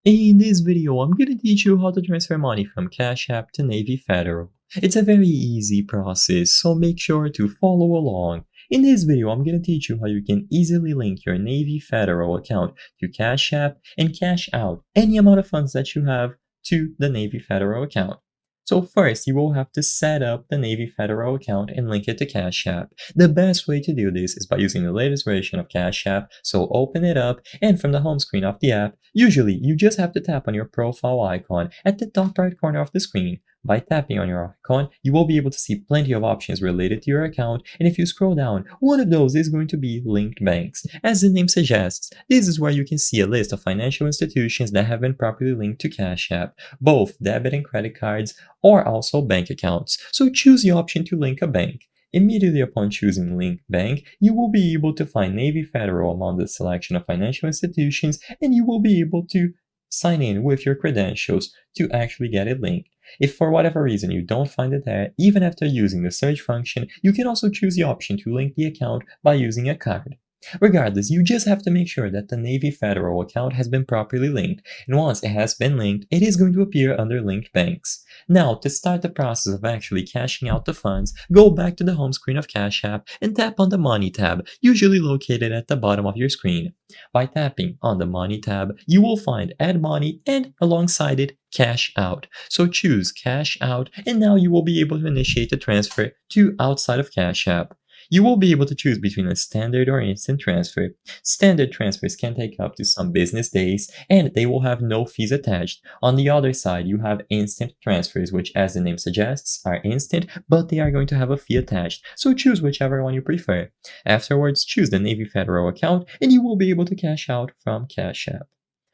In this video, I'm going to teach you how to transfer money from Cash App to Navy Federal. It's a very easy process, so make sure to follow along. In this video, I'm going to teach you how you can easily link your Navy Federal account to Cash App and cash out any amount of funds that you have to the Navy Federal account. So first, you will have to set up the Navy Federal account and link it to Cash App. The best way to do this is by using the latest version of Cash App, so open it up, and from the home screen of the app, usually you just have to tap on your profile icon at the top right corner of the screen. By tapping on your icon, you will be able to see plenty of options related to your account, and if you scroll down, one of those is going to be linked banks. As the name suggests, this is where you can see a list of financial institutions that have been properly linked to Cash App, both debit and credit cards, or also bank accounts. So choose the option to link a bank. Immediately upon choosing Link Bank, you will be able to find Navy Federal among the selection of financial institutions, and you will be able to sign in with your credentials to actually get it linked. If for whatever reason you don't find it there, even after using the search function, you can also choose the option to link the account by using a card. Regardless, you just have to make sure that the Navy Federal account has been properly linked, and once it has been linked, it is going to appear under Linked Banks. Now, to start the process of actually cashing out the funds, go back to the home screen of Cash App and tap on the Money tab, usually located at the bottom of your screen. By tapping on the Money tab, you will find Add Money and, alongside it, Cash Out. So choose Cash Out, and now you will be able to initiate the transfer to outside of Cash App. You will be able to choose between a standard or instant transfer. Standard transfers can take up to some business days, and they will have no fees attached. On the other side, you have instant transfers, which, as the name suggests, are instant, but they are going to have a fee attached. So choose whichever one you prefer. Afterwards, choose the Navy Federal account, and you will be able to cash out from Cash App.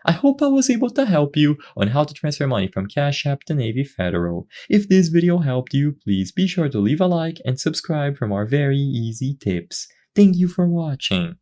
I hope I was able to help you on how to transfer money from Cash App to Navy Federal. If this video helped you, please be sure to leave a like and subscribe for more very easy tips. Thank you for watching.